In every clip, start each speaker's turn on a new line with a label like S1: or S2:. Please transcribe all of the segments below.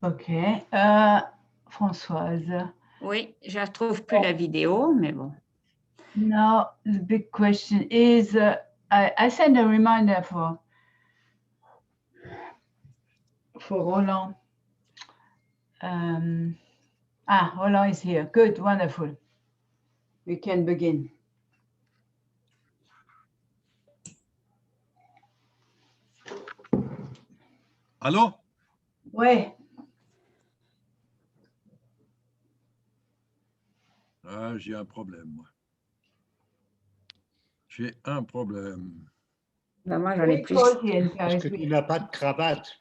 S1: Ok. Françoise.
S2: Oui, je ne retrouve plus la vidéo, mais bon.
S1: Now, the big question is, I send a reminder for Roland. Roland is here. Good, wonderful. We can begin.
S3: Allô?
S1: Ouais.
S3: Ah, j'ai un problème, moi. J'ai un problème.
S2: Ben, moi, j'en ai plus.
S4: Parce que tu n'as pas de cravate.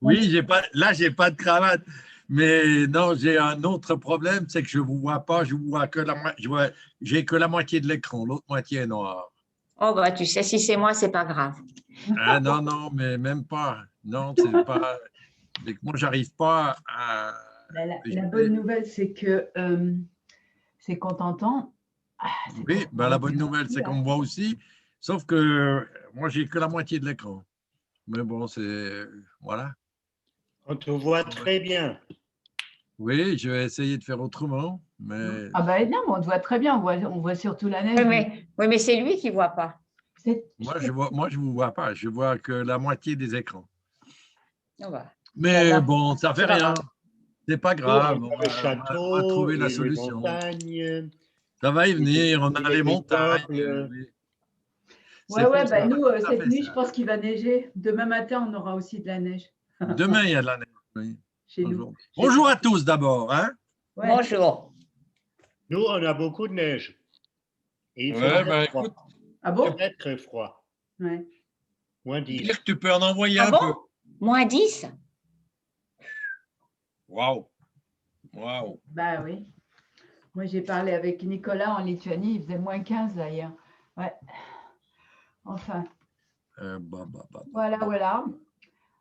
S3: Oui, là, j'ai pas de cravate. Mais non, j'ai un autre problème, c'est que je ne vous vois pas, je vois que j'ai que la moitié de l'écran, l'autre moitié est noire.
S2: Oh, bah, tu sais, si c'est moi, c'est pas grave.
S3: Ah non, non, mais même pas. Non, c'est pas. Moi, j'arrive pas à.
S1: La bonne nouvelle, c'est que c'est qu'on t'entend.
S3: Oui, ben, la bonne nouvelle, c'est qu'on me voit aussi, sauf que moi, j'ai que la moitié de l'écran. Mais bon, c'est. Voilà.
S4: On te voit très bien.
S3: Oui, je vais essayer de faire autrement. Mais...
S1: Ah ben non, mais on te voit très bien, on voit surtout la neige.
S2: Oui, mais c'est lui qui ne voit pas.
S3: Moi, je ne vous vois pas. Je vois que la moitié des écrans.
S2: Oh bah.
S3: Mais bon, ça fait rien.
S2: C'est
S3: pas grave.
S4: On a le château,
S3: on va trouver la
S4: et
S3: solution.
S4: les montagnes.
S3: Ça va y venir. On a les montagnes.
S1: Ouais, bah nous, cette nuit, je pense qu'il va neiger. Demain matin, on aura aussi de la neige.
S3: Demain, il y a de la neige. Oui.
S1: Chez nous.
S3: Bonjour à tous d'abord. Hein?
S2: Ouais. Bonjour.
S4: Nous, on a beaucoup de neige. Et il
S3: fait très froid.
S4: Écoute,
S1: ah bon?
S4: Très, très froid.
S1: Ouais.
S4: Moins 10.
S3: Dire que tu peux en envoyer un peu.
S2: Moins 10?
S3: Waouh. Waouh.
S1: Bah oui. Moi, j'ai parlé avec Nicolas en Lituanie, il faisait moins 15 d'ailleurs. Ouais. Enfin. Voilà.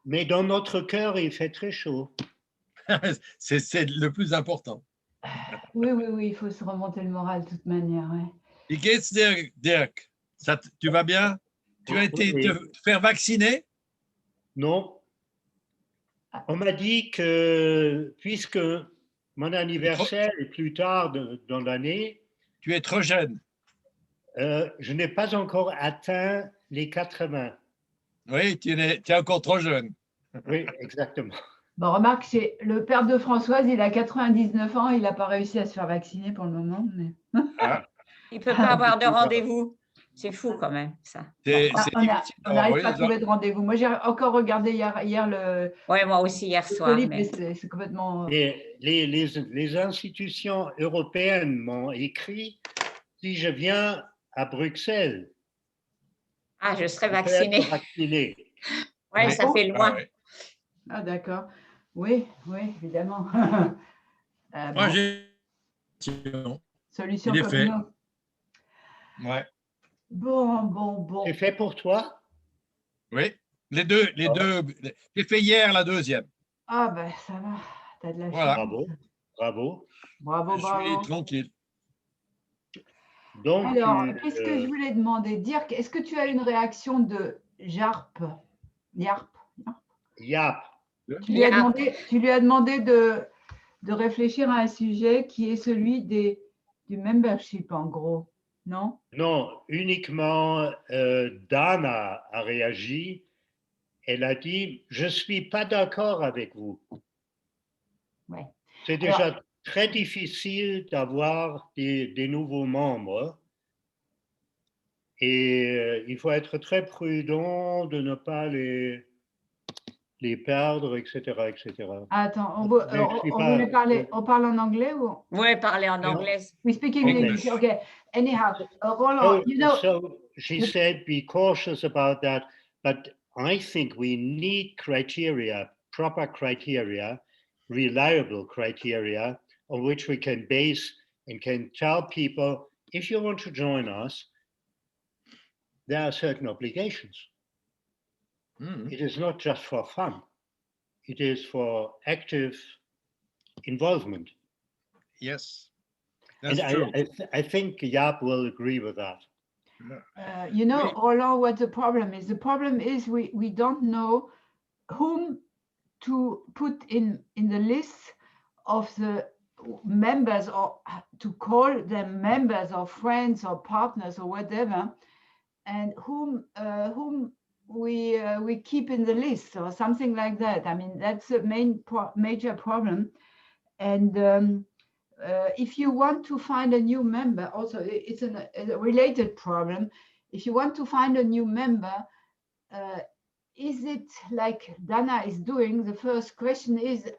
S4: Mais dans notre cœur, il fait très chaud.
S3: C'est le plus important.
S1: Oui, il faut se remonter le moral de toute manière. Ouais.
S3: Et qu'est-ce que Dirk? Tu vas bien? Tu as été te faire vacciner?
S4: Non. On m'a dit que puisque mon anniversaire est plus tard dans l'année,
S3: tu es trop jeune.
S4: Je n'ai pas encore atteint les 80.
S3: Oui, tu es encore trop jeune.
S4: Oui, exactement.
S1: Bon, remarque, c'est le père de Françoise, il a 99 ans, il n'a pas réussi à se faire vacciner pour le moment. Mais...
S2: Il ne peut pas avoir de rendez-vous. C'est fou quand même, ça.
S1: On n'arrive pas à trouver de rendez-vous. Moi, j'ai encore regardé hier le...
S2: Oui, moi aussi hier soir.
S1: Mais c'est complètement...
S4: Les institutions européennes m'ont écrit, si je viens à Bruxelles,
S2: je serai vacciné. Oui, ça fait loin.
S1: Ah, d'accord. Oui, évidemment.
S3: Moi, j'ai
S1: solution
S3: comme fait.
S1: Nous. Ouais. Bon.
S4: C'est fait pour toi?
S3: Oui, les deux. J'ai fait hier la deuxième.
S1: Ah ben, ça va. T'as de la
S4: chance. Bravo.
S3: Je suis tranquille.
S4: Donc,
S1: alors, qu'est-ce que je voulais demander? Dirk, est-ce que tu as une réaction de Yarp? Tu lui as demandé de réfléchir à un sujet qui est celui du membership, en gros, non?
S4: Non, uniquement Dana a réagi. Elle a dit, je ne suis pas d'accord avec vous.
S1: Ouais.
S4: C'est déjà très difficile d'avoir des nouveaux membres. Et il faut être très prudent de ne pas les perdre, etc.
S1: Attends, on parle en anglais ou?
S2: Oui, parler en anglais.
S1: We speak English. Okay. Anyhow, Roland,
S4: So she said, be cautious about that, but I think we need criteria, proper criteria, reliable criteria on which we can base and can tell people, if you want to join us, there are certain obligations. It is not just for fun. It is for active involvement.
S3: Yes.
S4: That's true. I think Jaap will agree with that.
S1: Roland, what the problem is? The problem is we don't know whom to put in the list of the members, or to call them members or friends or partners or whatever, and whom we keep in the list or something like that. I mean, that's a major problem. And if you want to find a new member, also it's a related problem. If you want to find a new member, is it like Dana is doing? The first question is,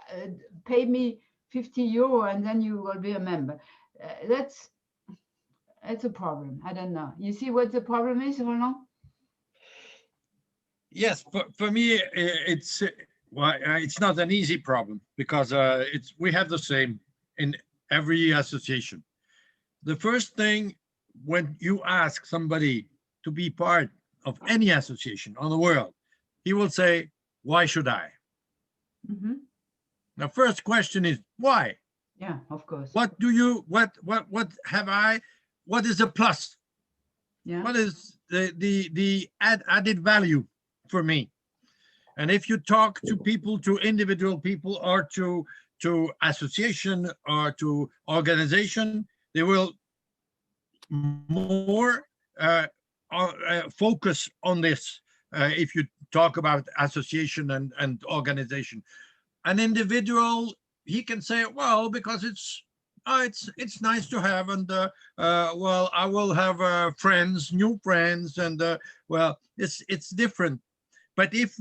S1: pay me 50 euro and then you will be a member. That's a problem. I don't know. You see what the problem is, Roland?
S3: Yes, for me, it's well, it's not an easy problem because we have the same in every association. The first thing when you ask somebody to be part of any association on the world, he will say, "Why should I?"
S1: Mm-hmm.
S3: The first question is why?
S1: Yeah, of course.
S3: What have I? What is a plus?
S1: Yeah.
S3: What is the added value for me? And if you talk to people, to individual people, or to association or to organization, they will more focus on this. If you talk about association and organization, an individual, he can say, well, because it's nice to have, and well, I will have friends, new friends, and well, it's different. But if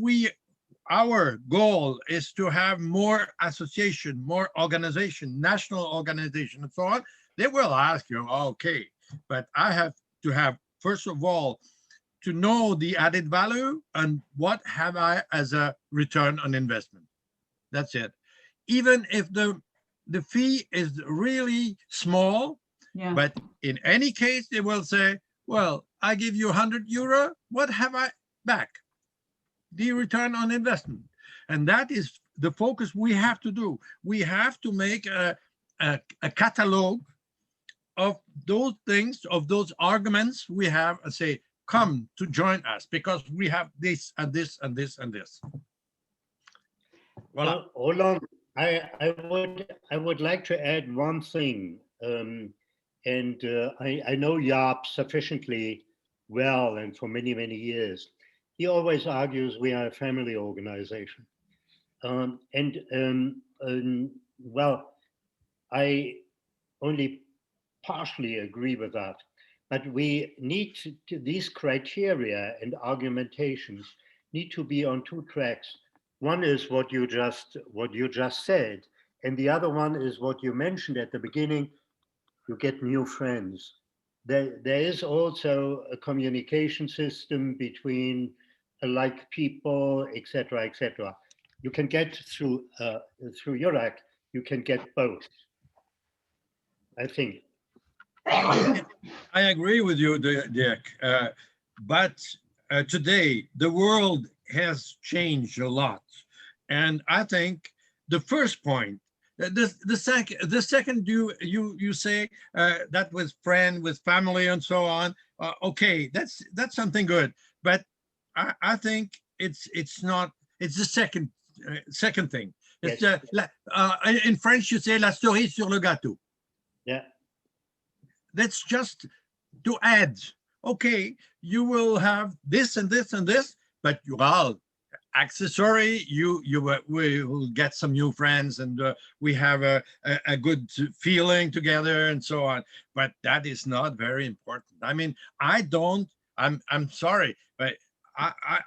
S3: our goal is to have more association, more organization, national organization, and so on, they will ask you, okay, but I have to have, first of all, to know the added value and what have I as a return on investment. That's it. Even if the fee is really small,
S1: Yeah.
S3: but in any case, they will say, well, I give you 100 euro, what have I back? The return on investment. And that is the focus we have to do. We have to make a catalog of those things, of those arguments we have, and say, come to join us because we have this and this and this and this.
S4: Voilà. Roland, I would like to add one thing, and I know Jaap sufficiently well and for many, many years. He always argues we are a family organization. Well, I only partially agree with that, but we need these criteria and argumentations need to be on two tracks. One is what you just said, and the other one is what you mentioned at the beginning. You get new friends. There is also a communication system between alike people, etc., etc. You can get through EURAG. You can get both, I think.
S3: I agree with you, Dirk. But today the world has changed a lot, and I think the first point, the second you say that with friend, with family, and so on. Okay, that's something good, but I think it's not. It's the second thing. It's
S4: Yes.
S3: In French you say la cerise sur le gâteau.
S4: Yeah.
S3: That's just to add. Okay, you will have this and this and this, but well, accessory, we will get some new friends, and we have a good feeling together, and so on. But that is not very important. I mean, I'm sorry, but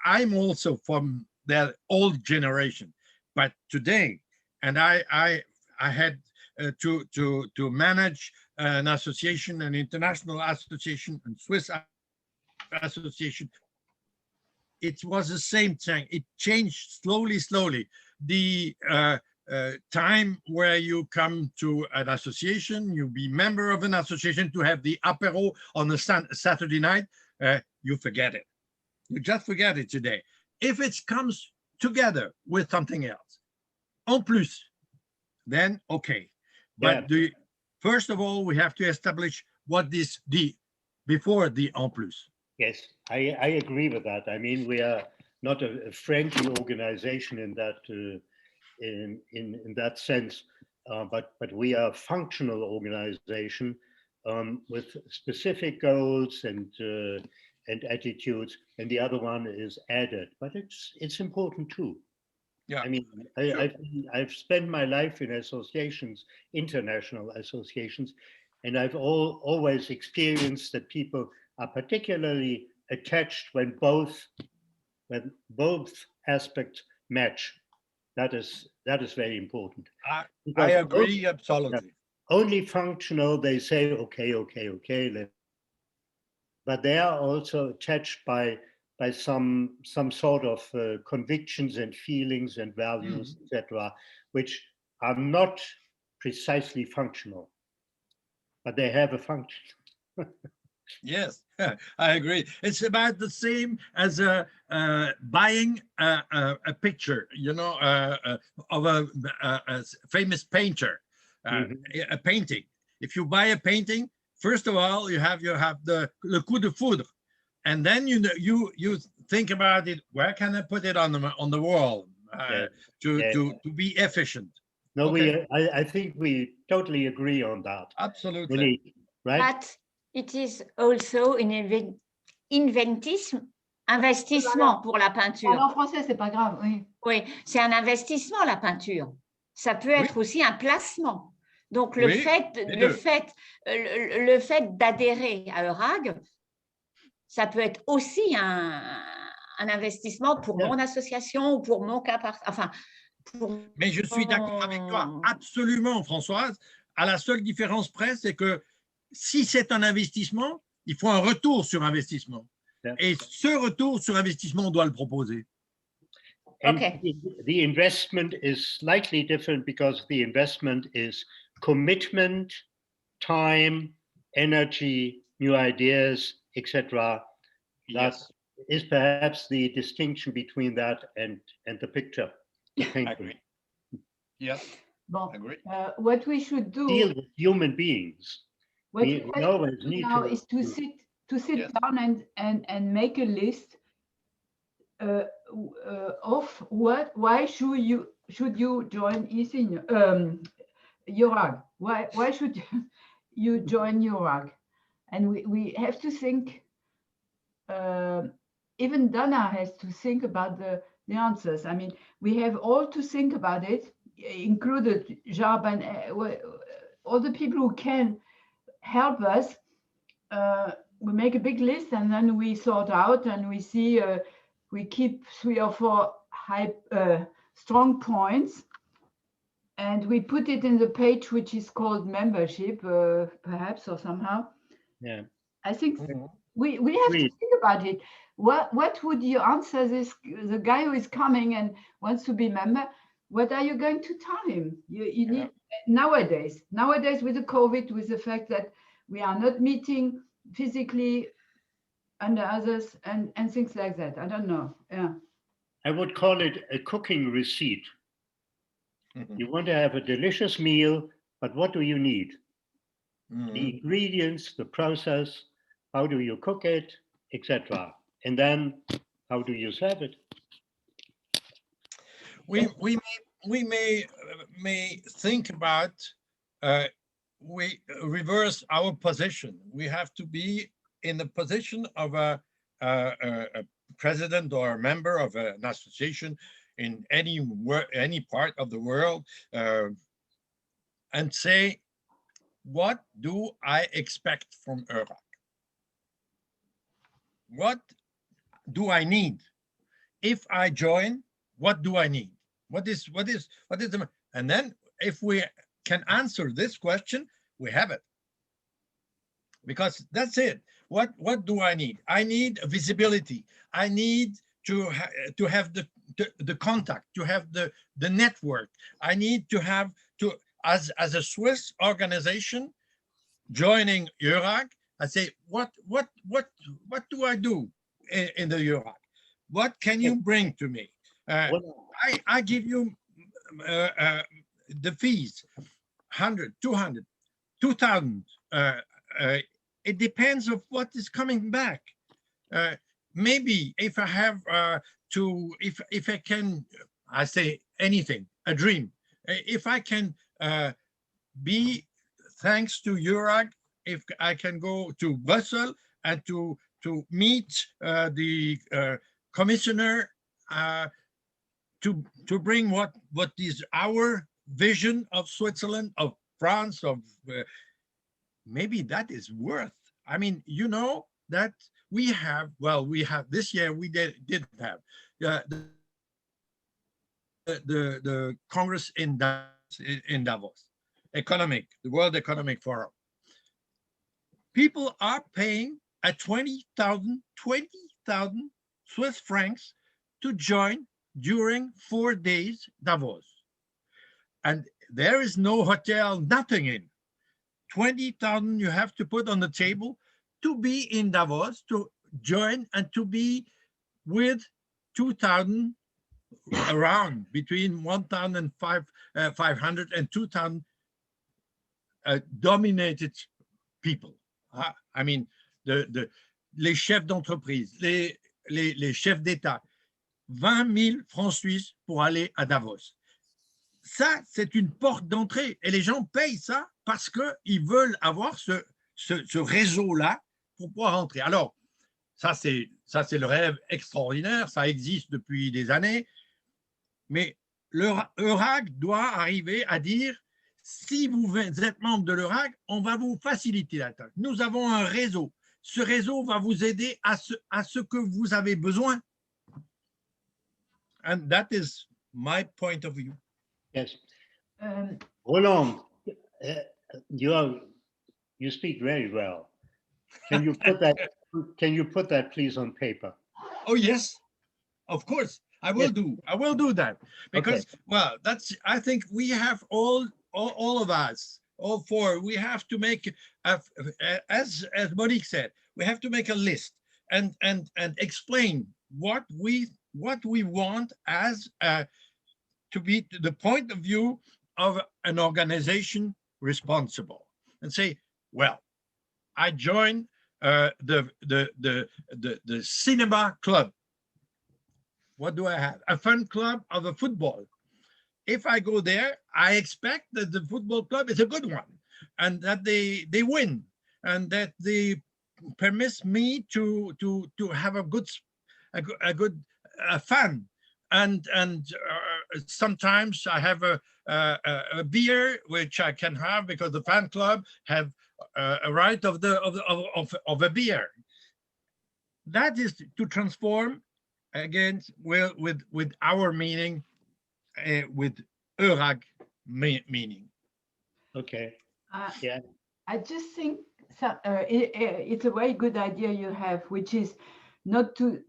S3: I'm also from that old generation. But today, and I had to manage an association, an international association, and Swiss association. It was the same thing. It changed slowly. The time where you come to an association, you be member of an association to have the apéro on a Saturday night, you forget it. You just forget it today. If it comes together with something else, en plus, then okay. But
S4: Yeah.
S3: First of all, we have to establish what is before the en plus.
S4: Yes, I agree with that. I mean, we are not a friendly organization in in that sense, but we are a functional organization with specific goals and attitudes, and the other one is added, but it's important too.
S3: Yeah.
S4: I mean,
S3: Sure.
S4: I've spent my life in associations, international associations, and I've always experienced that people are particularly attached when both aspects match. That is very important.
S3: I
S4: Because
S3: agree absolutely.
S4: only functional, they say, okay, but they are also attached by some sort of convictions and feelings and values, etc., which are not precisely functional, but they have a function.
S3: Yes, I agree. It's about the same as buying a picture, you know, of a famous painter, a painting. If you buy a painting, first of all, you have the le coup de foudre, and then you think about it. Where can I put it on the wall to be efficient?
S4: No,
S3: Okay.
S4: I think we totally agree on that.
S3: Absolutely.
S4: Really, right?
S2: But it is also an investissement pour la peinture.
S1: En français, c'est pas grave, oui.
S2: Oui, c'est un investissement, la peinture. Ça peut être aussi un placement. Donc, le fait d'adhérer à EURAG, ça peut être aussi un investissement pour mon association ou pour mon cas enfin,
S3: mais je suis d'accord avec toi, absolument, Françoise. À la seule différence près, c'est que si c'est un investissement, il faut un retour sur investissement. Et ce retour sur investissement, on doit le proposer.
S4: And the investment is slightly different because the investment is commitment, time, energy, new ideas, etc. That is perhaps the distinction between that and the picture.
S3: I agree. Yes.
S1: Bon,
S3: agree.
S1: What we should do
S4: deal with human beings.
S1: What
S4: we always need
S1: now
S4: to
S1: is to sit down and make a list of why should you join EURAG? Why should you join EURAG? And we have to think. Even Dana has to think about the answers. I mean, we have all to think about it, included Jab and all the people who can help us. We make a big list and then we sort out and we see, we keep 3 or 4 strong points and we put it in the page which is called membership, perhaps, or somehow.
S4: Yeah.
S1: I think we have to think about it. What would you answer the guy who is coming and wants to be member? What are you going to tell him? You need nowadays with the COVID, with the fact that we are not meeting physically under others and things like that. I don't know. Yeah.
S4: I would call it a cooking receipt. You want to have a delicious meal, but what do you need? The ingredients, the process, how do you cook it, etc. And then how do you serve it?
S3: We may think about we reverse our position. We have to be in the position of a president or a member of an association in any part of the world, and say, what do I expect from EURAG? What do I need? If I join, what do I need? What is the, and then if we can answer this question, we have it. Because that's it. What do I need? I need visibility. I need to have the contact, to have the network. I need to have as a Swiss organization joining EURAG. I say, what do I do in the EURAG? What can you bring to me? I give you the fees, 100, 200, 2,000. It depends of what is coming back. Maybe if I have if I can, I say anything, a dream. If I can be, thanks to EURAG, if I can go to Brussels and to meet the commissioner to bring what is our vision of Switzerland, of France, of maybe that is worth. I mean, you know that we have, well, we have this year we didn't have the Congress in Davos, the World Economic Forum. People are paying at 20,000 Swiss francs to join during 4 days Davos. And there is no hotel, nothing in. 20,000 you have to put on the table to be in Davos, to join and to be with 2,000 around between 1,500 and 2,000 dominated people. I mean, les chefs d'entreprise, les chefs d'État, 20 000 francs suisses pour aller à Davos. Ça, c'est une porte d'entrée et les gens payent ça parce qu'ils veulent avoir ce réseau-là pour pouvoir entrer. Alors, ça, c'est le rêve extraordinaire, ça existe depuis des années, mais l'EURAG doit arriver à dire, si vous êtes membre de l'EURAG, on va vous faciliter la tâche. Nous avons un réseau. Ce réseau va vous aider à ce que vous avez besoin. And that is my point of view.
S4: Yes. Roland, you speak very well. Can you put that? Can you put that, please, on paper?
S3: Oh yes, of course. I will do. I will do that because, okay. Well, I think we have all of us, all four. We have to make, as Monique said, we have to make a list and explain what we want as to be the point of view of an organization responsible, and say, well, I join the cinema club. What do I have? A fun club of a football. If I go there, I expect that the football club is a good one and that they win and that they permit me to have a good fun. And sometimes I have a beer which I can have because the fan club have a right of a beer. That is to transform again with our meaning, with EURAG meaning.
S4: Okay. Yeah.
S1: I just think it's a very good idea you have, which is not to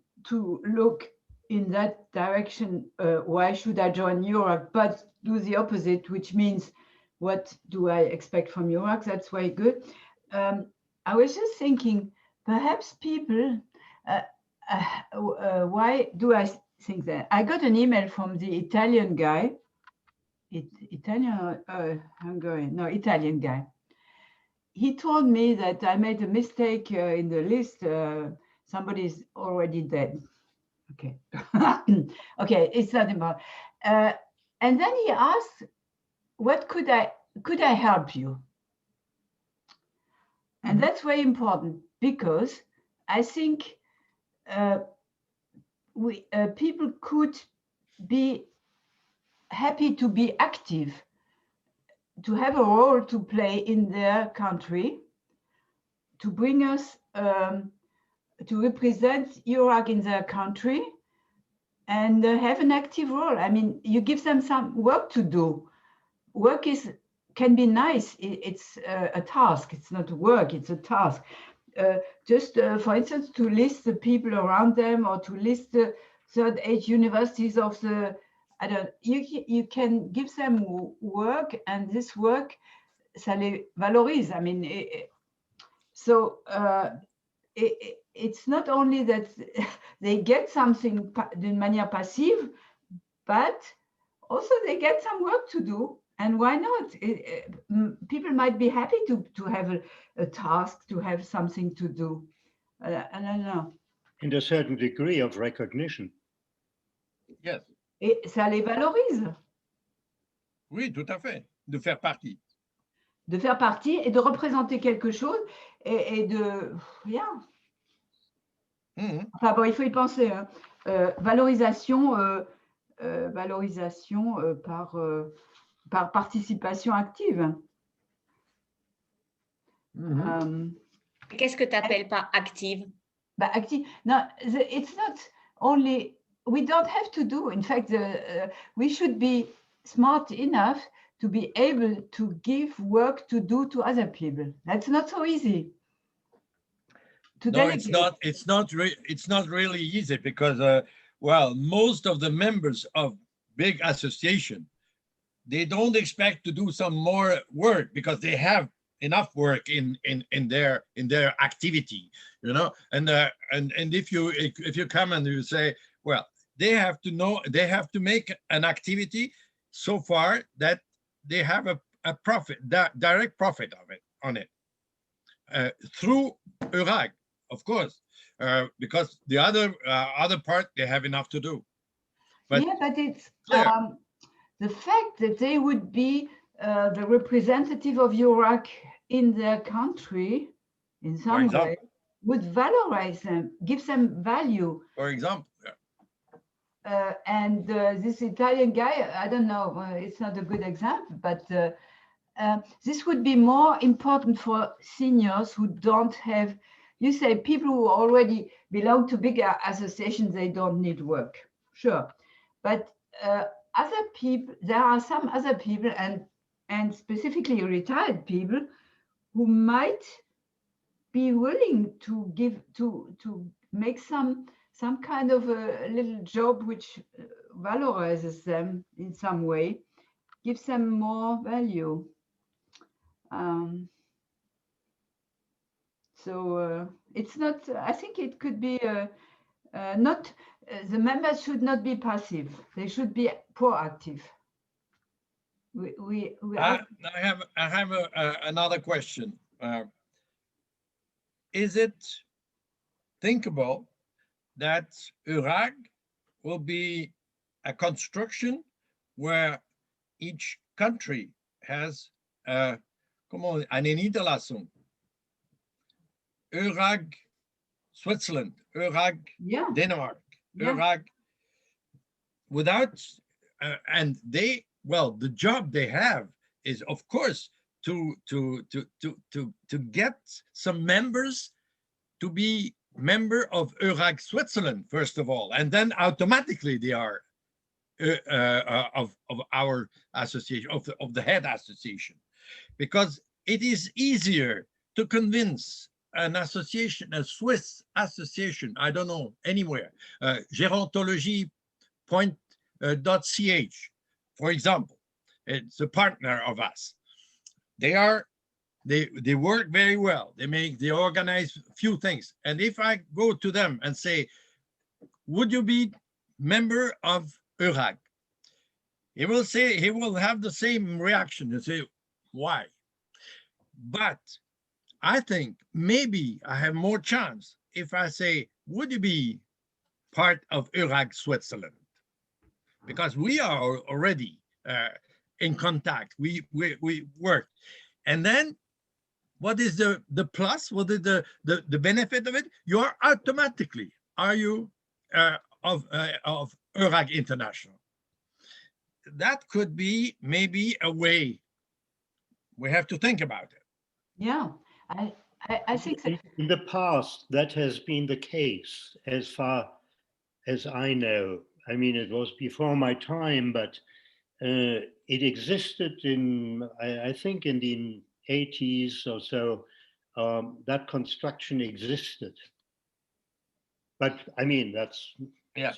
S1: look in that direction. Why should I join EURAG? But do the opposite, which means what do I expect from EURAG? That's very good. I was just thinking, perhaps people. Why do I think that? I got an email from the Italian guy, Hungarian, no, Italian guy. He told me that I made a mistake in the list. Somebody's already dead. Okay. Okay, it's not important. And then he asked, what could I help you? And that's very important because I think people could be happy to be active, to have a role to play in their country, to bring us, to represent EURAG in their country and have an active role. I mean, you give them some work to do. Work can be nice. It's a task. It's not work, it's a task. Just for instance, to list the people around them or to list the third age universities of the, you can give them work, and this work, ça les valorise. I mean, it's not only that they get something d'une manière passive, but also they get some work to do. And why not? People might be happy to have a task, to have something to do. I don't know.
S4: And a certain degree of recognition.
S3: Yes.
S1: Et ça les valorise.
S3: Oui, tout à fait. De faire partie.
S1: De faire partie et de représenter quelque chose et de... Yeah.
S3: Mhm.
S1: Enfin bon, il faut y penser. Hein. Valorisation, valorisation par participation active.
S3: Mhm.
S2: Qu'est-ce que tu appelles pas active?
S1: Active. No, it's not only, we don't have to do. In fact, we should be smart enough to be able to give work to do to other people. That's not so easy. To
S3: No,
S1: delegate.
S3: it's not really easy because, well, most of the members of big association, they don't expect to do some more work because they have enough work in their activity, you know. And if you come and you say, well, they have to make an activity so far that they have a profit, direct profit of it on it through EURAG, of course, because the other part they have enough to do. But
S1: yeah, but it's the fact that they would be the representative of EURAG in their country in some way would valorize them, give them value.
S3: For example.
S1: And this Italian guy, I don't know, it's not a good example, but this would be more important for seniors who don't have, you say people who already belong to bigger associations, they don't need work, sure. But other people, there are some other people and specifically retired people who might be willing to give, to make some kind of a little job which valorizes them in some way, gives them more value. So it's not, I think it could be not, the members should not be passive. They should be proactive.
S3: I have another question. Is it thinkable that EURAG will be a construction where each country has une niederlassung? EURAG Switzerland, EURAG Denmark, EURAG, without, and they, well, the job they have is, of course, to get some members to be member of EURAG Switzerland, first of all, and then automatically they are of our association, of the head association, because it is easier to convince an association, a Swiss association, I don't know, anywhere, gerontologie.ch, for example, it's a partner of us. They work very well. They organize few things. And if I go to them and say, would you be member of EURAG? He will say, he will have the same reaction and say, why? But I think maybe I have more chance if I say, would you be part of EURAG Switzerland? Because we are already in contact. We work. And then what is the plus? What is the benefit of it? You are automatically, are you of EURAG International? That could be maybe a way. We have to think about it.
S1: Yeah, I think so.
S4: In the past, that has been the case, as far as I know. I mean, it was before my time, but it existed in, I think, in the 80s or so. That construction existed. But I mean, that's
S1: You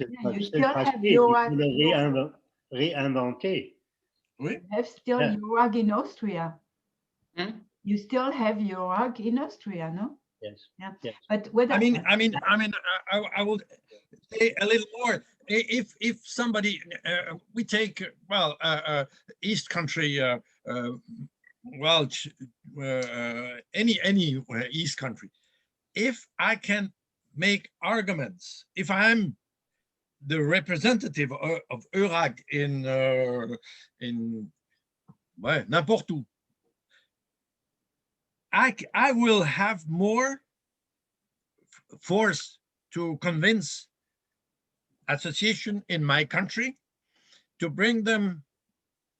S1: still have EURAG.
S4: Réinventer.
S1: You have still EURAG in Austria. You still have EURAG in Austria, no?
S4: Yes.
S1: Yeah.
S4: Yes.
S1: But whether
S3: I will say a little more. If somebody, we take, well, East country, well, any East country. If I can make arguments, if I'm the representative of EURAG in Ouais, n'importe où. I will have more force to convince association in my country to bring them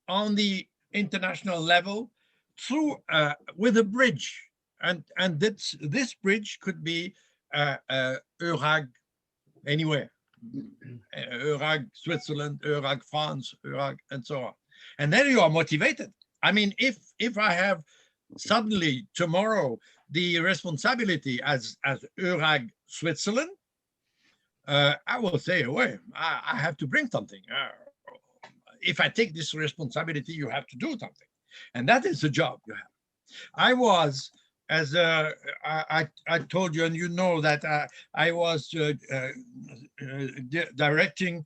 S3: on the international level through with a bridge, and this bridge could be EURAG anywhere, EURAG Switzerland, EURAG France, EURAG, and so on. And then you are motivated. I mean, if I have suddenly tomorrow the responsibility as EURAG Switzerland, I will say, "Wait, I have to bring something. If I take this responsibility, you have to do something," and that is the job you have. I was, as I told you, and you know that I was directing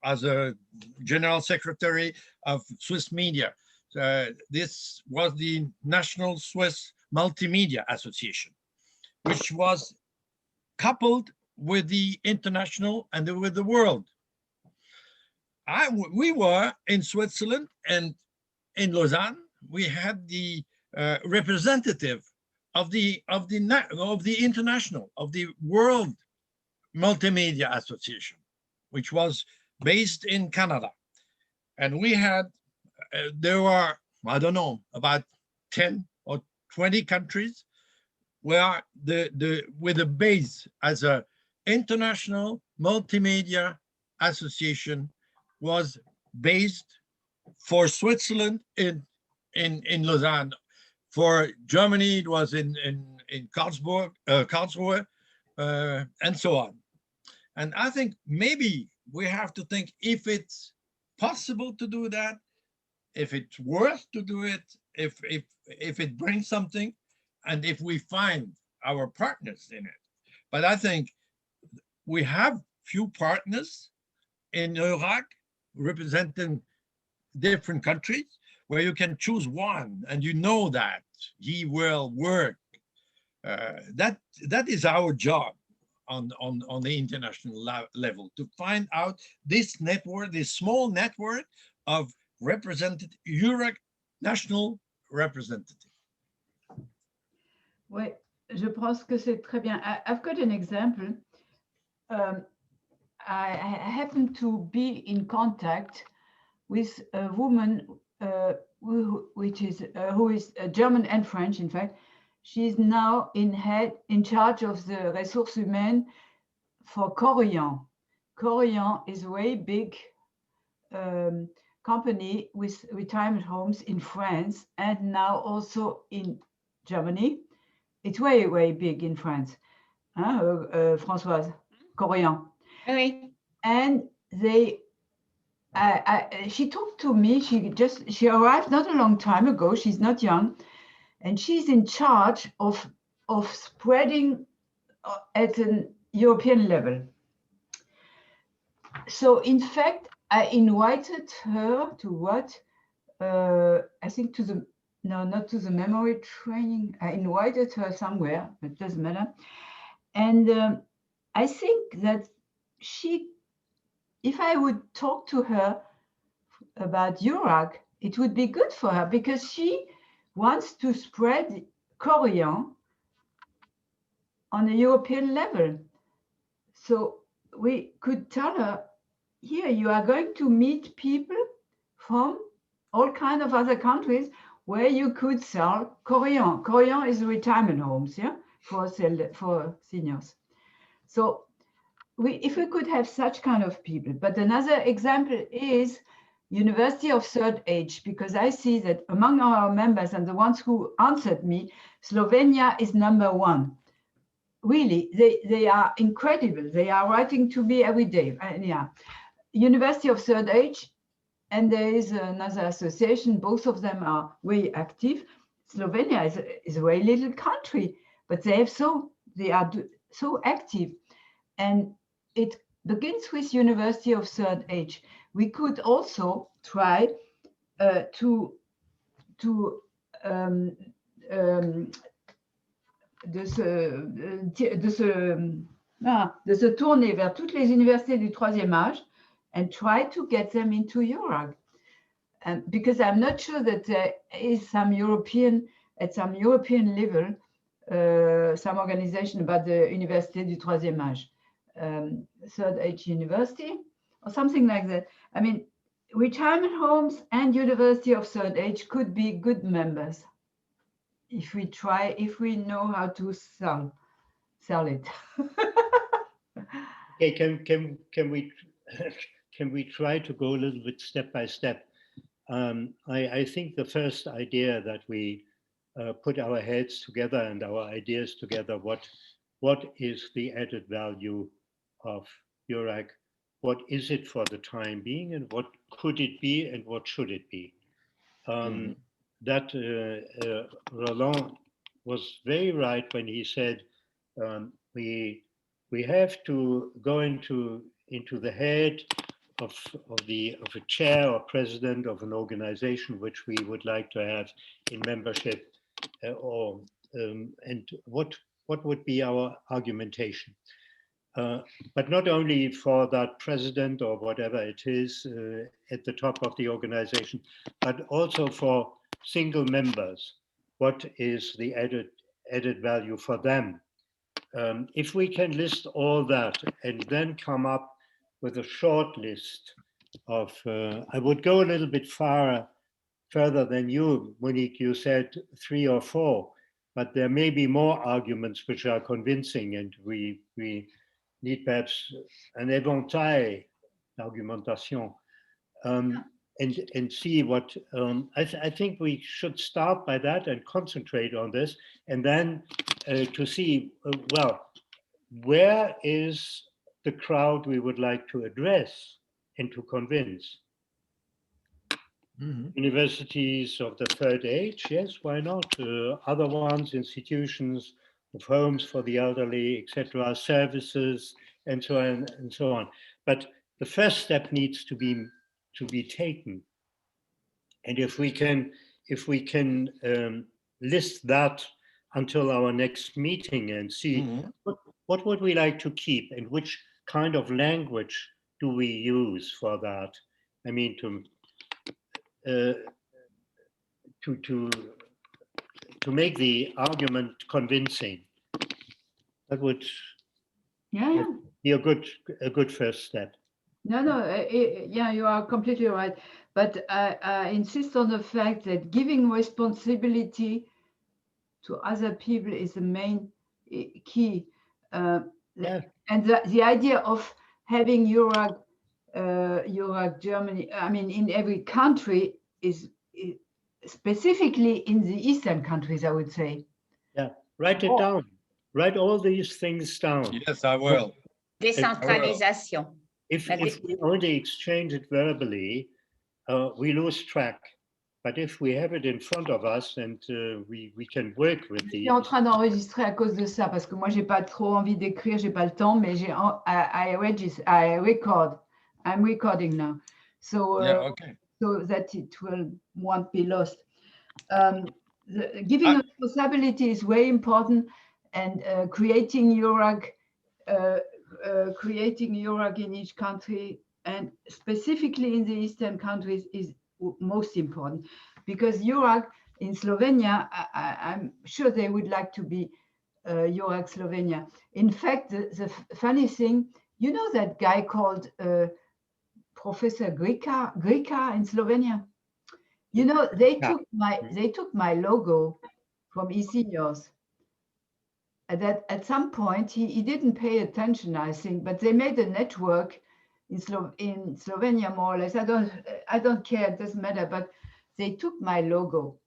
S3: as a general secretary of Swiss Media. This was the National Swiss Multimedia Association, which was coupled with the international and with the world. We were in Switzerland and in Lausanne. We had the representative of the international, of the World Multimedia Association, which was based in Canada, and we had there were, I don't know, about 10 or 20 countries where with a base as a international multimedia association was based for Switzerland in Lausanne. For Germany, it was in Karlsruhe, and so on. And I think maybe we have to think if it's possible to do that, if it's worth to do it, if it brings something, and if we find our partners in it. But I think we have few partners in EURAG representing different countries where you can choose one and you know that he will work. That is our job on the international level, to find out this network, this small network of represented EURAG national representative.
S1: Oui, je pense que c'est très bien. I've got an example. I happen to be in contact with a woman who is German and French, in fact. She's now in charge of the ressources humaines for Corian. Corian is a very big company with retirement homes in France and now also in Germany. It's very, very big in France. Françoise, Corian.
S2: Oui.
S1: And she talked to me. She arrived not a long time ago. She's not young, and she's in charge of spreading at an European level. So in fact, I invited her to what? I think not to the memory training. I invited her somewhere, but it doesn't matter. And I think that if I would talk to her about EURAG, it would be good for her because she wants to spread Corian on a European level. So we could tell her, here, you are going to meet people from all kinds of other countries where you could sell Corian. Corian is retirement homes, yeah, for seniors. So if we could have such kind of people. But another example is University of Third Age, because I see that among our members and the ones who answered me, Slovenia is #1. Really, they are incredible. They are writing to me every day. Yeah. University of Third Age, and there is another association. Both of them are very active. Slovenia is a very little country, but they are so active. And it begins with University of Third Age. We could also try de se tourner vers toutes les universités du troisième âge and try to get them into EURAG. because I'm not sure that there is some European, at some European level, some organization about the Université du Troisième Âge, Third Age University, or something like that. I mean, retirement homes and University of Third Age could be good members if we try, if we know how to sell it.
S4: Okay, can we try to go a little bit step by step? I think the first idea that we put our heads together and our ideas together, what is the added value of EURAG? What is it for the time being, and what could it be, and what should it be? That Roland was very right when he said we have to go into the head of a chair or president of an organization which we would like to have in membership, and what would be our argumentation? But not only for that president or whatever it is at the top of the organization, but also for single members. What is the added value for them? If we can list all that and then come up with a short list of, I would go a little bit further than you, Monique. You said 3 or 4, but there may be more arguments which are convincing, and we need perhaps an éventail d'argumentation, and see what, I think we should start by that and concentrate on this, and then to see, well, where is the crowd we would like to address and to convince? Universities of the third age, yes, why not? Other ones, institutions of homes for the elderly, etc., services, and so on and so on. But the first step needs to be taken, and if we can list that until our next meeting and see what would we like to keep and which kind of language do we use for that. I mean, to make the argument convincing. That would be a good first step.
S1: No, yeah, you are completely right. But I insist on the fact that giving responsibility to other people is the main key. And the idea of having EURAG Germany, I mean, in every country is specifically in the Eastern countries, I would say.
S4: Yeah, write it down. Write all these things down.
S3: Yes, I will.
S2: Décentralisation.
S4: If we only exchange it verbally, we lose track. But if we have it in front of us and we can work with these.
S1: Je suis en train d'enregistrer à cause de ça, parce que moi, j'ai pas trop envie d'écrire, j'ai pas le temps, mais I record. I'm recording now. So,
S3: okay.
S1: So that it won't be lost. Giving responsibility is very important, and creating EURAG in each country, and specifically in the Eastern countries, is most important, because EURAG in Slovenia, I'm sure they would like to be EURAG Slovenia. In fact, the funny thing, you know that guy called Professor Grika in Slovenia? You know, they took my logo from eSeniors. That at some point he didn't pay attention, I think, but they made a network in Slovenia, more or less. I don't care, it doesn't matter, but they took my logo.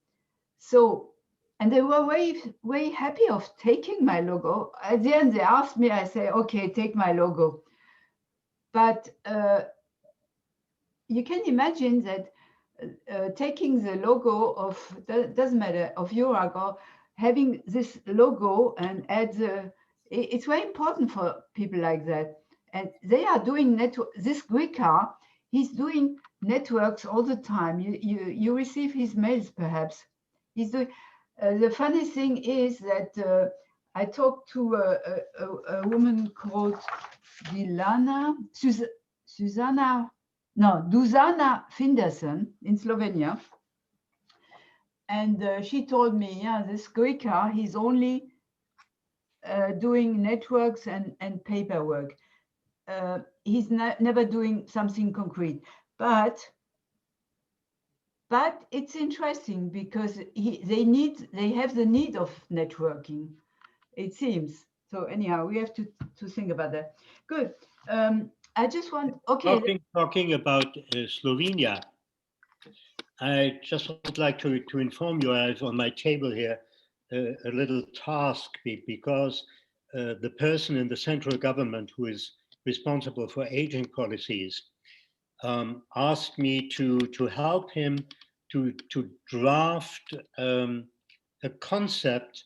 S1: So, and they were very happy of taking my logo. At the end, they asked me, I say, okay, take my logo. But you can imagine that taking the logo of, doesn't matter, of EURAG, or having this logo and add it's very important for people like that. And they are doing this Grika, he's doing networks all the time. You receive his mails, perhaps. He's doing, the funny thing is that I talked to a woman called Susanna no, Zuzana Findersen in Slovenia. And she told me, yeah, this Goika, he's only doing networks and paperwork. He's never doing something concrete. But it's interesting because they have the need of networking, it seems. So anyhow, we have to think about that. Good. I just want, okay.
S4: Talking about Slovenia, I just would like to inform you, I have on my table here a little task because the person in the central government who is responsible for aging policies asked me to help him to draft a concept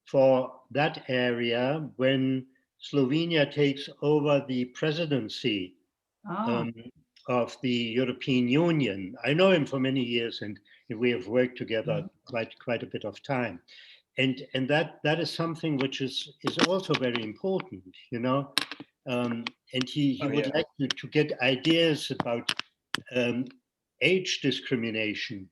S4: for that area when Slovenia takes over the presidency of the European Union. I know him for many years, and we have worked together quite a bit of time. And that is something which is also very important, you know. And he would like to get ideas about age discrimination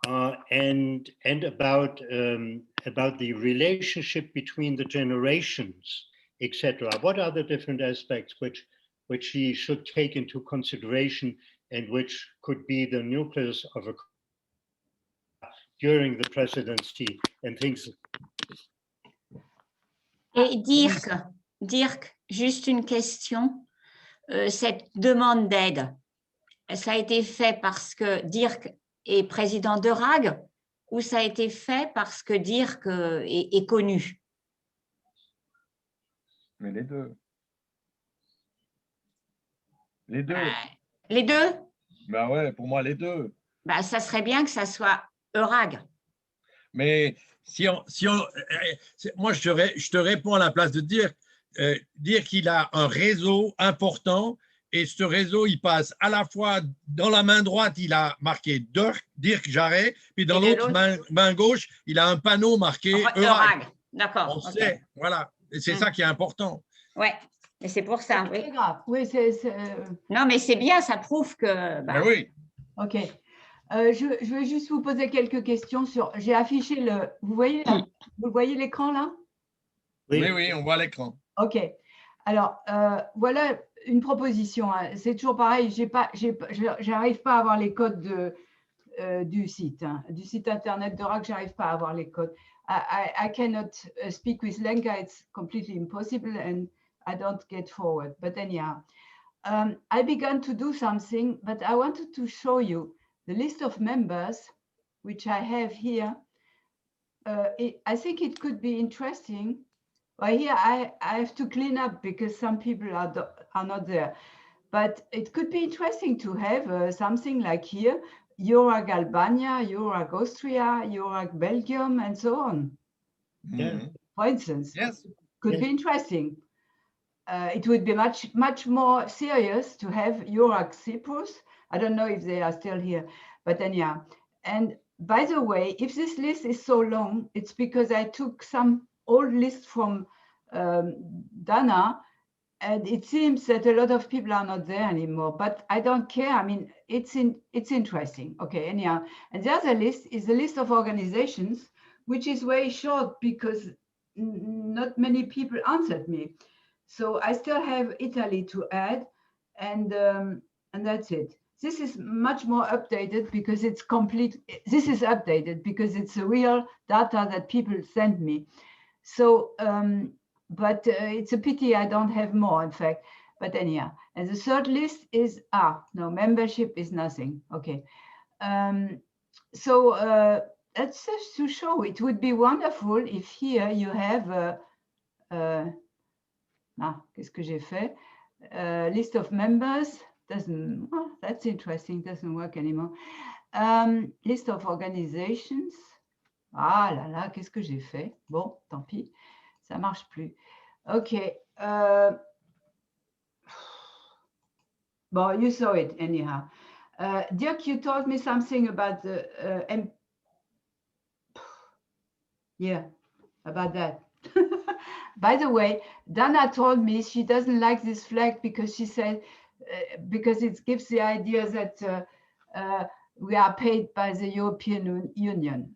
S4: and about the relationship between the generations, etc. What are the different aspects which he should take into consideration and which could be the nucleus of a during the presidency and things.
S2: Et Dirk, juste une question. Cette demande d'aide, ça a été fait parce que Dirk est président d'EURAG ou ça a été fait parce que Dirk est connu?
S5: Mais les deux. Les deux.
S2: Les deux?
S5: Ben ouais, pour moi, les deux.
S2: Ben, ça serait bien que ça soit EURAG.
S3: Mais moi, je te réponds à la place de dire qu'il a un réseau important et ce réseau, il passe à la fois dans la main droite, il a marqué Dirk Jarret, puis dans l'autre main gauche, il a un panneau marqué EURAG.
S2: D'accord.
S3: On sait, voilà. Et c'est ça qui est important.
S2: Ouais, mais c'est pour ça.
S1: C'est
S2: oui.
S1: grave. Oui,
S2: Non, mais c'est bien, ça prouve que.
S3: Ben oui.
S1: Ok. Je vais juste vous poser quelques questions sur. J'ai affiché le. Vous voyez l'écran là?
S3: Oui, on voit l'écran.
S1: Ok. Alors, voilà une proposition. Hein. C'est toujours pareil. J'arrive pas à avoir les codes du site. Hein. Du site internet d'EURAG, j'arrive pas à avoir les codes. I cannot speak with Lenka. It's completely impossible, and I don't get forward. But anyhow, I began to do something, but I wanted to show you the list of members, which I have here. I think it could be interesting. Well, here I have to clean up because some people are not there. But it could be interesting to have something like here, EURAG Albania, EURAG Austria, EURAG Belgium, and so on.
S4: Yeah.
S1: For instance,
S3: yes.
S1: Could be interesting. It would be much more serious to have EURAG Cyprus. I don't know if they are still here, but anyhow. And by the way, if this list is so long, it's because I took some old list from Dana, and it seems that a lot of people are not there anymore, but I don't care. I mean, it's interesting. Okay, anyhow. And the other list is the list of organizations, which is very short because not many people answered me. So I still have Italy to add, and that's it. This is much more updated because it's complete. This is updated because it's the real data that people send me. So, but it's a pity I don't have more, in fact. But anyhow, and the third list is, no, membership is nothing. Okay. So that's just to show. It would be wonderful if here you have qu'est-ce que j'ai fait? List of members. That's interesting. Doesn't work anymore. List of organizations. Ah là là, qu'est-ce que j'ai fait? Bon, tant pis, ça marche plus. OK. Bon, you saw it anyhow. Dirk, you told me something about the yeah, about that. By the way, Dana told me she doesn't like this flag because she said because it gives the idea that we are paid by the European Union.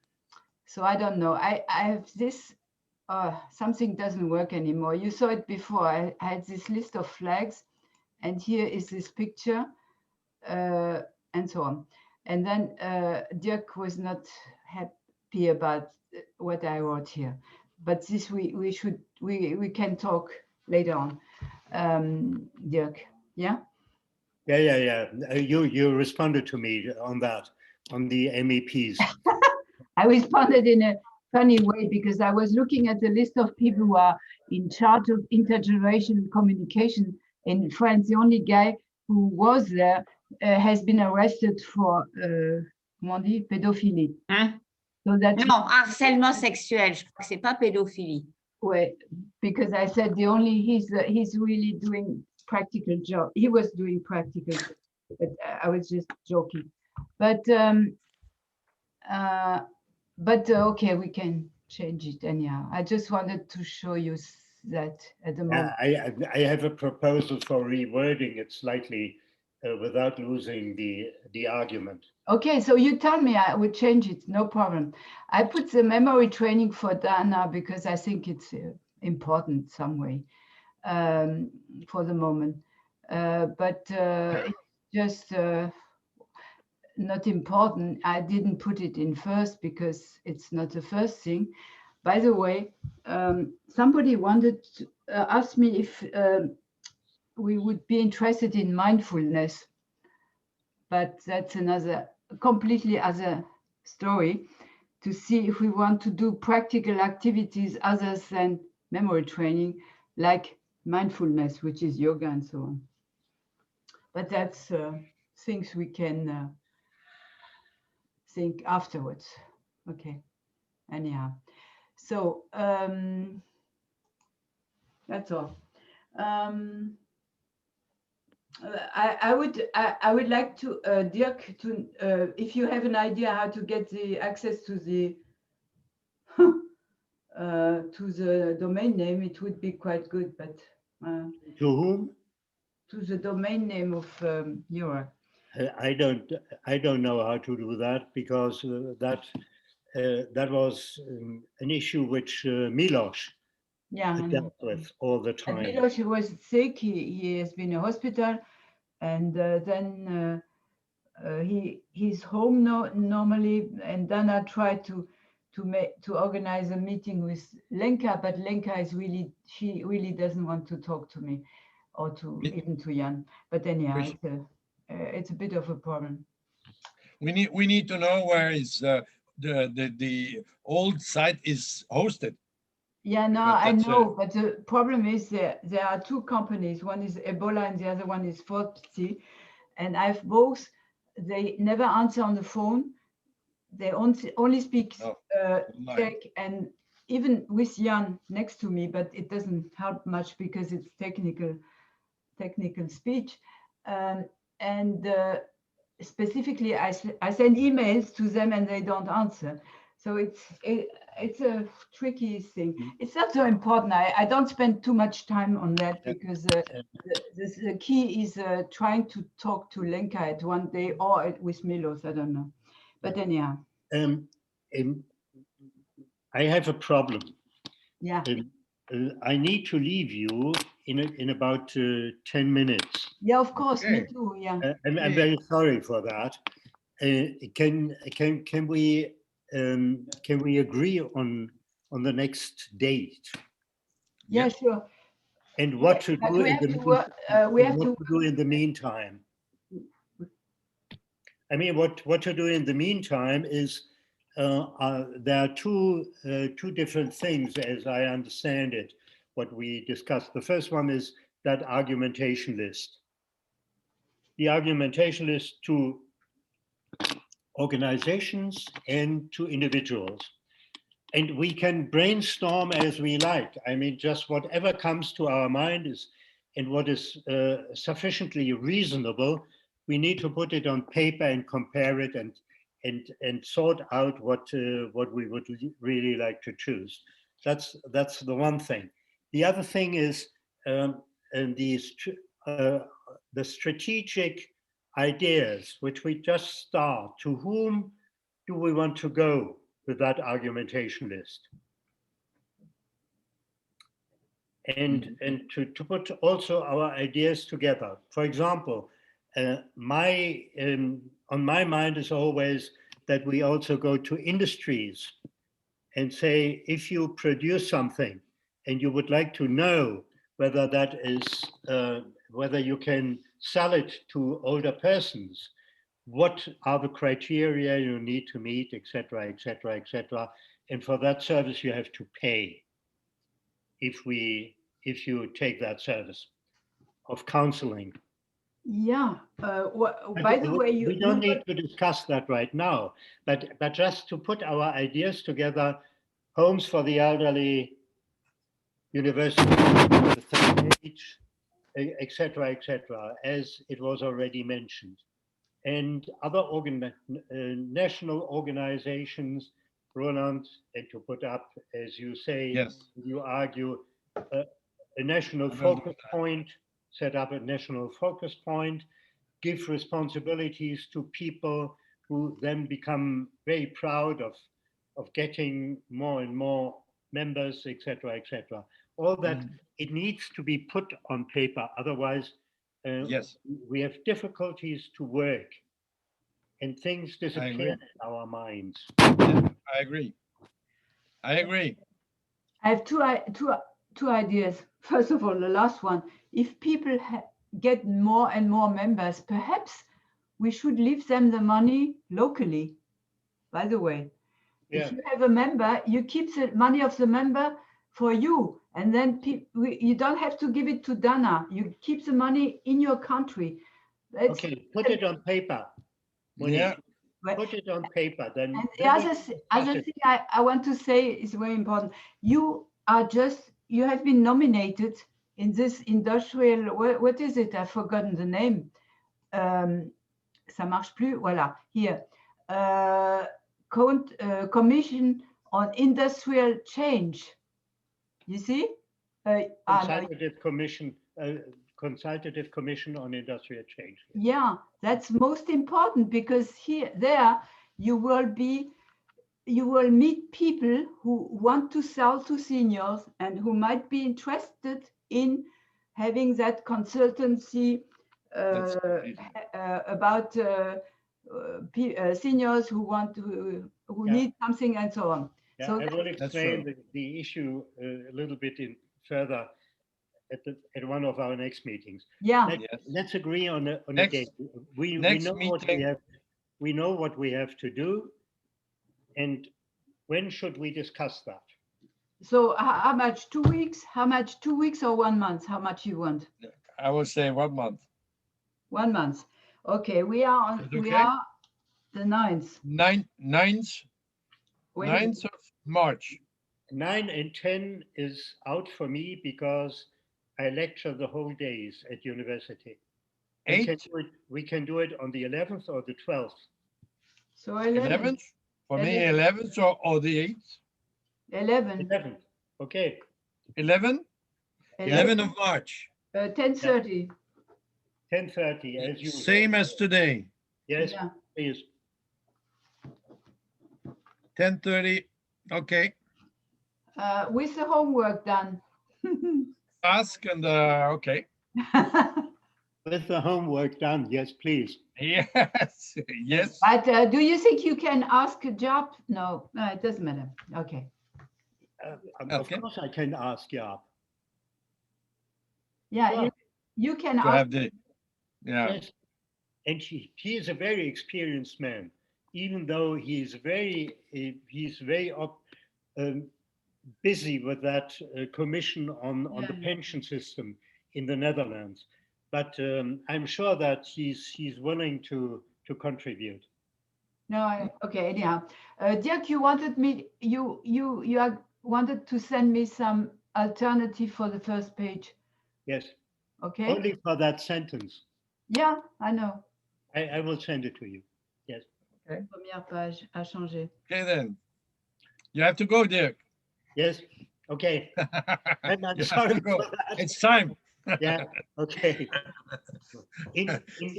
S1: So I don't know. I have this, something doesn't work anymore. You saw it before. I had this list of flags, and here is this picture, and so on. And then Dirk was not happy about what I wrote here. But this we can talk later on, Dirk. Yeah.
S4: Yeah. You responded to me on that, on the MEPs.
S1: I responded in a funny way because I was looking at the list of people who are in charge of intergenerational communication in France. The only guy who was there has been arrested for comment on dit, pédophilie.
S2: Hein?
S1: So that
S2: Non, harcèlement sexuel, je crois que c'est pas pédophilie.
S1: way, because I said the only he's really doing practical job. He was doing practical, but I was just joking. But okay, we can change it anyhow. I just wanted to show you that at the moment.
S4: I have a proposal for rewording it slightly without losing the argument.
S1: Okay, so you tell me, I would change it, no problem. I put the memory training for Dana because I think it's important some way for the moment. But it's just not important. I didn't put it in first because it's not the first thing. By the way, somebody wanted to ask me if we would be interested in mindfulness, but that's another completely other story, to see if we want to do practical activities other than memory training, like mindfulness, which is yoga and so on. But that's things we can think afterwards. Okay, anyhow. So that's all. I would like to Dirk to if you have an idea how to get the access to the domain name, it would be quite good. But
S4: To whom?
S1: to the domain name of EURAG.
S4: I don't know how to do that because that was an issue which Milos dealt with all the time.
S1: And Milos was sick. He has been in hospital, and then he's home normally. And then I tried to organize a meeting with Lenka, but Lenka is she really doesn't want to talk to me, or to even to Jan. But anyhow, it's a bit of a problem.
S3: We need to know where is the old site is hosted.
S1: Yeah, no, I know, but the problem is there are two companies. One is Ebola and the other one is Forti, and I've both. They never answer on the phone. They only speak Czech, and even with Jan next to me, but it doesn't help much because it's technical speech. And specifically, I send emails to them and they don't answer. So it's a tricky thing. It's not so important. I don't spend too much time on that because the key is trying to talk to Lenka at one day or with Milos. I don't know. But anyhow.
S4: I have a problem.
S1: Yeah.
S4: I need to leave you in about 10 minutes.
S1: Yeah, of course, me too. Yeah.
S4: I'm very sorry for that. Can we agree on the next date?
S1: Yeah, sure.
S4: And what to do in the meantime? I mean, what to do in the meantime is there are two different things, as I understand it, what we discussed. The first one is that argumentation list. The argumentation list to organizations and to individuals. And we can brainstorm as we like. I mean, just whatever comes to our mind is, and what is sufficiently reasonable, we need to put it on paper and compare it and sort out what we would really like to choose. That's the one thing. The other thing is, and these the strategic ideas which we just start, to whom do we want to go with that argumentation list? And to put also our ideas together. For example, on my mind is always that we also go to industries and say, if you produce something and you would like to know whether that is, whether you can sell it to older persons, what are the criteria you need to meet, etc., etc., etc. And for that service, you have to pay if you take that service of counseling.
S1: Yeah. By the way,
S4: we don't need to discuss that right now, but just to put our ideas together, homes for the elderly, university, the third age, etc., etc., as it was already mentioned, and other national organizations, Roland, and to put up, as you say,
S3: Yes.
S4: you argue, a national focus point, set up a national focus point, give responsibilities to people who then become very proud of getting more and more members, etc., etc. All that, it needs to be put on paper. Otherwise,
S3: Yes.
S4: we have difficulties to work and things disappear
S3: agree.
S4: in our minds.
S3: Yeah, I agree. I agree.
S1: I have two ideas. First of all, the last one, if people get more and more members, perhaps we should leave them the money locally, by the way.
S4: Yeah.
S1: If you have a member, you keep the money of the member for you, and then you don't have to give it to Dana. You keep the money in your country.
S4: Okay, put it on paper.
S3: Yeah.
S4: Put it on paper. Then.
S1: And the other thing I want to say is very important. You have been nominated in this industrial, what is it? I've forgotten the name. Ça marche plus. Voilà, here. Commission on Industrial Change. You see?
S4: Consultative Commission. Consultative Commission on Industrial Change.
S1: Yeah, that's most important, because there you will meet people who want to sell to seniors and who might be interested in having that consultancy about seniors who need something and so on.
S4: Yeah,
S1: so
S4: I will explain the issue a little bit further at one of our next meetings.
S1: Yeah.
S4: Let's agree on a date. We know what we have to do, and when should we discuss that?
S1: So how much? 2 weeks? How much? 2 weeks or 1 month? How much you want?
S3: I would say 1 month.
S1: 1 month. Okay, we are on.
S3: Okay.
S1: We are the 9th.
S3: 9th of March.
S4: 9 and 10 is out for me because I lecture the whole days at university.
S3: 8.
S4: We can do it on the 11th or the 12th.
S1: So 11th.
S3: For me, 11th or the 8th.
S1: 11.
S4: 11th. Okay.
S3: 11 of March.
S1: 10:30.
S4: 10:30 as usual.
S3: Same as today.
S4: Yes,
S1: Yeah.
S4: please.
S3: 10:30. Okay.
S1: With the homework done.
S3: Ask and okay.
S4: With the homework done, yes, please.
S3: Yes. Yes.
S1: But do you think you can ask a job? No, it doesn't matter. Okay.
S4: Of course, I can ask Jaap.
S1: Yeah,
S4: Sure.
S1: you can
S3: To
S1: ask.
S3: have the, yeah.
S4: Yes. And he is a very experienced man, even though he's very busy with that commission on the pension system in the Netherlands. But I'm sure that he's willing to contribute.
S1: No, okay. Anyhow, Dirk, you wanted me. You wanted to send me some alternative for the first page.
S4: Yes.
S1: Okay.
S4: Only for that sentence.
S1: Yeah, I know.
S4: I will send it to you. Yes.
S1: Okay. Première page à changer.
S3: Okay, then. You have to go, Dirk.
S4: Yes. Okay. I'm
S3: You have
S4: sorry
S3: to go.
S4: for that.
S3: It's time.
S4: Yeah, okay.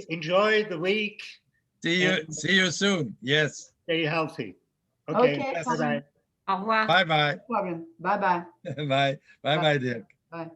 S4: Enjoy the week.
S3: See you soon. Yes.
S4: Stay healthy.
S1: Okay,
S4: Okay,
S3: Yes.
S4: bye-bye.
S2: Au revoir.
S3: Bye bye.
S1: no problem. Bye-bye.
S3: Bye. Bye bye, Dirk.
S1: Bye.